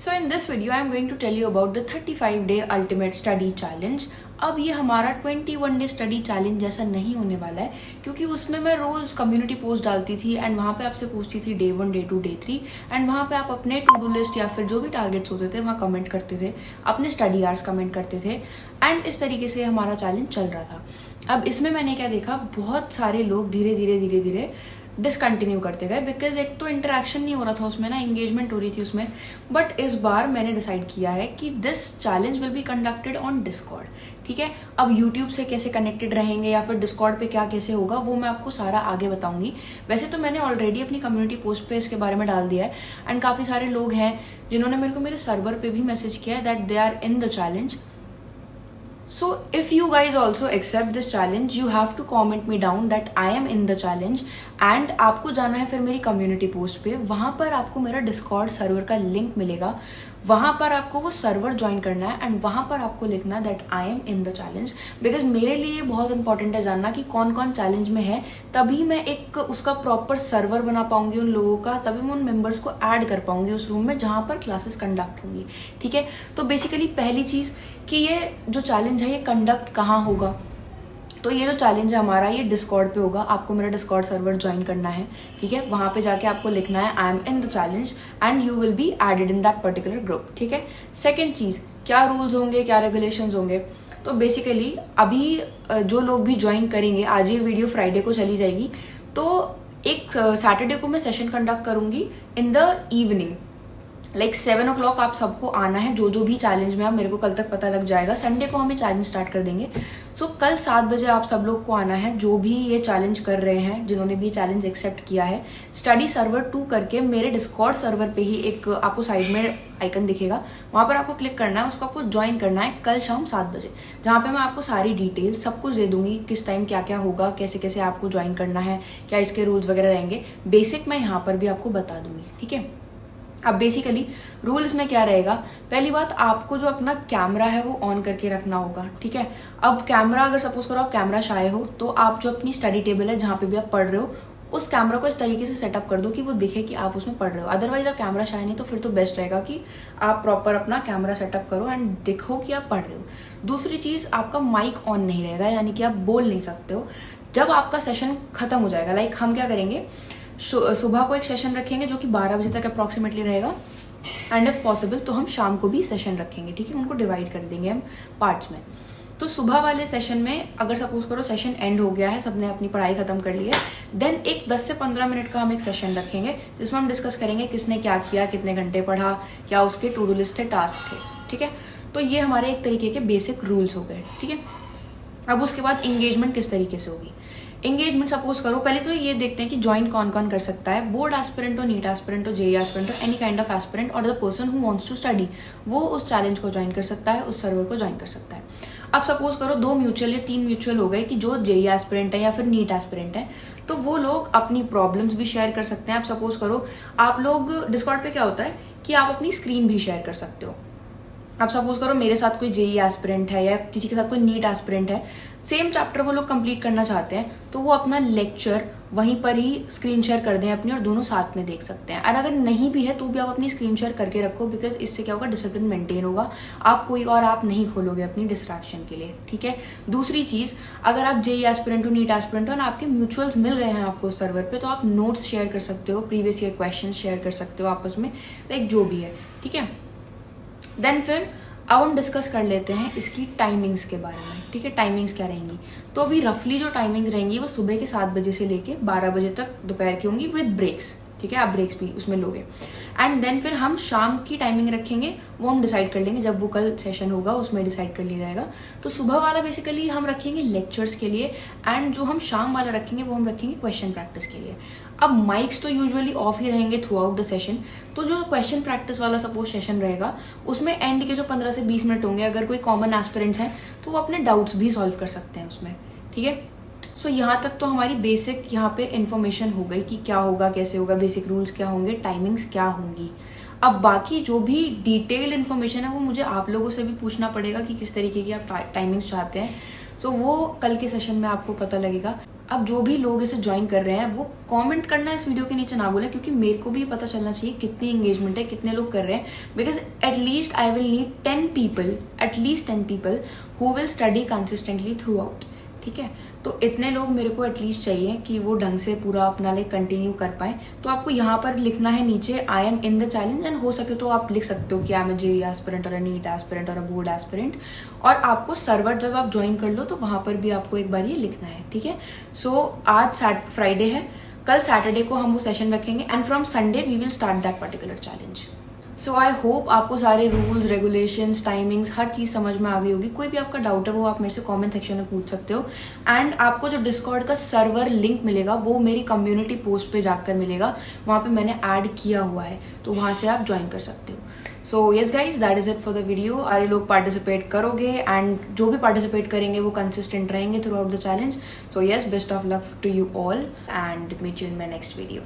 So in this video I am going to tell you about the 35-day ultimate study challenge. अब ये हमारा 21 day study challenge जैसा नहीं होने वाला है, क्योंकि उसमें मैं रोज कम्युनिटी पोस्ट डालती थी एंड वहाँ पे आपसे पूछती थी डे 1, डे 2, डे 3 एंड वहाँ पे आप अपने टू डू लिस्ट या फिर जो भी टारगेट्स होते थे वहाँ कमेंट करते थे, अपने स्टडी आवर्स कमेंट करते थे एंड इस तरीके से हमारा चैलेंज चल रहा था। अब इसमें मैंने क्या देखा, बहुत सारे लोग धीरे धीरे डिसकंटिन्यू करते गए, बिकॉज एक तो इंटरेक्शन नहीं हो रहा था उसमें ना, एंगेजमेंट हो रही थी उसमें। बट इस बार मैंने डिसाइड किया है कि this challenge will be conducted on Discord. ठीक है, अब यूट्यूब से कैसे कनेक्टेड रहेंगे या फिर डिस्कॉर्ड पे क्या कैसे होगा वो मैं आपको सारा आगे बताऊंगी। वैसे तो मैंने ऑलरेडी अपनी कम्युनिटी पोस्ट पे इसके बारे में डाल दिया है एंड काफ़ी सारे लोग हैं जिन्होंने मेरे को मेरे सर्वर पे भी मैसेज किया है that they are in the challenge. So if you guys also accept this challenge, you have to comment me down that I am in the challenge and आपको जाना है फिर मेरी कम्युनिटी पोस्ट पे, वहाँ पर आपको मेरा डिस्कॉर्ड सर्वर का लिंक मिलेगा, वहाँ पर आपको वो सर्वर ज्वाइन करना है एंड वहाँ पर आपको लिखना है that I am in the challenge. Because मेरे लिए बहुत इंपॉर्टेंट है जानना कि कौन कौन चैलेंज में है, तभी मैं एक उसका प्रॉपर सर्वर बना पाऊंगी उन लोगों का, तभी मैं उन मेंबर्स को ऐड कर पाऊंगी उस रूम में जहाँ पर क्लासेस कंडक्ट होंगी। ठीक है, तो बेसिकली पहली चीज़ कि ये जो चैलेंज है ये कंडक्ट कहाँ होगा, तो ये जो चैलेंज है हमारा ये डिस्कॉर्ड पे होगा। आपको मेरा डिस्कॉर्ड सर्वर ज्वाइन करना है, ठीक है, वहाँ पे जाके आपको लिखना है I am in the challenge and you will be added in that particular group. ठीक है, सेकेंड चीज़, क्या रूल्स होंगे, क्या रेगुलेशंस होंगे, तो बेसिकली अभी जो लोग भी ज्वाइन करेंगे, आज ये वीडियो फ्राइडे को चली जाएगी, तो एक सैटरडे को मैं सेशन कंडक्ट करूंगी in the evening, like 7 o'clock आप सबको आना है। जो भी चैलेंज में आप, मेरे को कल तक पता लग जाएगा, संडे को हम ये चैलेंज स्टार्ट कर देंगे। सो कल 7 बजे आप सब लोग को आना है, जो भी ये चैलेंज कर रहे हैं, जिन्होंने भी चैलेंज एक्सेप्ट किया है। स्टडी सर्वर 2 करके मेरे डिस्कॉर्ड सर्वर पे ही एक आपको साइड में आइकन दिखेगा, वहाँ पर आपको क्लिक करना है, उसको आपको ज्वाइन करना है कल शाम 7 बजे, जहाँ पे मैं आपको सारी डिटेल सब कुछ दे दूंगी, किस टाइम क्या क्या होगा, कैसे कैसे आपको ज्वाइन करना है, क्या इसके रूल्स वगैरह रहेंगे, बेसिक मैं यहाँ पर भी आपको बता दूंगी। ठीक है, अब बेसिकली रूल्स में क्या रहेगा, पहली बात आपको जो अपना कैमरा है वो ऑन करके रखना होगा। ठीक है, अब कैमरा अगर सपोज करो आप कैमरा शाय हो, तो आप जो अपनी स्टडी टेबल है जहाँ पे भी आप पढ़ रहे हो, उस कैमरा को इस तरीके से सेटअप कर दो कि वो दिखे कि आप उसमें पढ़ रहे हो। अदरवाइज आप कैमरा शाय नहीं, तो फिर तो बेस्ट रहेगा कि आप प्रॉपर अपना कैमरा सेटअप करो एंड दिखो कि आप पढ़ रहे हो। दूसरी चीज़, आपका माइक ऑन नहीं रहेगा, यानी कि आप बोल नहीं सकते हो जब आपका सेशन खत्म हो जाएगा। लाइक हम क्या करेंगे, सुबह को एक सेशन रखेंगे जो कि 12 बजे तक अप्रॉक्सीमेटली रहेगा एंड इफ पॉसिबल तो हम शाम को भी सेशन रखेंगे। ठीक है, उनको डिवाइड कर देंगे हम पार्ट्स में। तो सुबह वाले सेशन में अगर सपोज करो सेशन एंड हो गया है, सबने अपनी पढ़ाई खत्म कर ली है, देन एक 10 से 15 मिनट का हम एक सेशन रखेंगे जिसमें हम डिस्कस करेंगे किसने क्या किया, कितने घंटे पढ़ा, क्या उसके टू डू लिस्ट थे, टास्क थे। ठीक है, तो ये हमारे एक तरीके के बेसिक रूल्स हो गए। ठीक है, अब उसके बाद इंगेजमेंट किस तरीके से होगी। एंगेजमेंट सपोज करो, पहले तो ये देखते हैं कि ज्वाइन कौन कौन कर सकता है, बोर्ड एस्पिरेंट हो, नीट एस्पिरेंट हो, जेईई एस्पिरेंट हो, एनी काइंड ऑफ एस्पिरेंट और the person who wants to study, वो उस चैलेंज को ज्वाइन कर सकता है, उस सर्वर को ज्वाइन कर सकता है। अब सपोज करो 2 म्यूचुअल या 3 म्यूचुअल हो गए कि जो जेईई एस्पिरेंट है या फिर नीट एस्पिरेंट है, तो वो लोग अपनी प्रॉब्लम्स भी शेयर कर सकते हैं। अब सपोज करो आप लोग डिस्कॉर्ड पे क्या होता है कि आप अपनी स्क्रीन भी शेयर कर सकते हो। अब सपोज करो मेरे साथ कोई जेईई एस्पिरेंट है या किसी के साथ कोई नीट एस्पिरेंट है, सेम चैप्टर वो लोग कंप्लीट करना चाहते हैं, तो वो अपना लेक्चर वहीं पर ही स्क्रीन शेयर कर दें अपनी और दोनों साथ में देख सकते हैं। और अगर नहीं भी है तो भी आप अपनी स्क्रीन शेयर करके रखो, बिकॉज इससे क्या होगा, डिसिप्लिन मेंटेन होगा, आप कोई और आप नहीं खोलोगे अपनी डिस्ट्रैक्शन के लिए। ठीक है, दूसरी चीज, अगर आप जेईई एस्पिरेंट हो, नीट एस्पिरेंट हो और आपके म्यूचुअल्स मिल गए हैं आपको सर्वर पे, तो आप नोट्स शेयर कर सकते हो, प्रीवियस ईयर क्वेश्चन शेयर कर सकते हो आपस में, लाइक जो भी है। ठीक है, देन फिर अब हम डिस्कस कर लेते हैं इसकी टाइमिंग्स के बारे में। ठीक है, टाइमिंग्स क्या रहेंगी, तो अभी रफली जो टाइमिंग्स रहेंगी वो सुबह के 7 बजे से लेके 12 बजे तक दोपहर की होंगी विद ब्रेक्स। ठीक है, आप ब्रेक्स भी उसमें लोगे एंड देन फिर हम शाम की टाइमिंग रखेंगे, वो हम डिसाइड कर लेंगे जब वो कल सेशन होगा उसमें डिसाइड कर लिया जाएगा। तो सुबह वाला बेसिकली हम रखेंगे लेक्चर्स के लिए एंड जो हम शाम वाला रखेंगे वो हम रखेंगे क्वेश्चन प्रैक्टिस के लिए। अब माइक्स तो यूजुअली ऑफ ही रहेंगे थ्रू आउट द सेशन, तो जो क्वेश्चन प्रैक्टिस वाला सपोज सेशन रहेगा उसमें एंड के जो 15 से 20 मिनट होंगे, अगर कोई कॉमन एस्पिरेंट्स हैं तो वो अपने डाउट्स भी सॉल्व कर सकते हैं उसमें। ठीक है, सो यहाँ तक तो हमारी बेसिक यहाँ पे इन्फॉर्मेशन हो गई कि क्या होगा, कैसे होगा, बेसिक रूल्स क्या होंगे, टाइमिंग्स क्या होंगी। अब बाकी जो भी डिटेल इन्फॉर्मेशन है वो मुझे आप लोगों से भी पूछना पड़ेगा कि किस तरीके की आप टाइमिंग्स चाहते हैं, सो वो कल के सेशन में आपको पता लगेगा। अब जो भी लोग इसे ज्वाइन कर रहे हैं वो कमेंट करना इस वीडियो के नीचे ना बोलें, क्योंकि मेरे को भी पता चलना चाहिए कितनी एंगेजमेंट है, कितने लोग कर रहे हैं, because at least I will need 10 people, at least 10 people who will study consistently through out. ठीक है, तो इतने लोग मेरे को एटलीस्ट चाहिए कि वो ढंग से पूरा अपना लाइक कंटिन्यू कर पाए। तो आपको यहाँ पर लिखना है नीचे I am in the challenge, and हो सके तो आप लिख सकते हो कि I am a JEE aspirant और अ नीट एस्पिरेंट और अ बोर्ड एस्पिरेंट। और आपको सर्वर जब आप ज्वाइन कर लो तो वहां पर भी आपको एक बार ये लिखना है। ठीक है, सो आज फ्राइडे है, कल सैटरडे को हम वो सेशन रखेंगे and from Sunday we will start that particular challenge. So I hope आपको सारे रूल्स, रेगुलेशंस, टाइमिंग्स, हर चीज़ समझ में आ गई होगी। कोई भी आपका डाउट है वो आप मेरे से कमेंट सेक्शन में पूछ सकते हो। एंड आपको जो डिस्कॉर्ड का सर्वर लिंक मिलेगा वो मेरी कम्युनिटी पोस्ट पे जाकर मिलेगा, वहाँ पे मैंने ऐड किया हुआ है, तो वहाँ से आप ज्वाइन कर सकते हो। So yes guys, that is it for the video. सारे लोग पार्टिसिपेट करोगे एंड जो भी पार्टिसिपेट करेंगे वो कंसिस्टेंट रहेंगे throughout the challenge. So yes, best of luck to you all and meet you in my next video.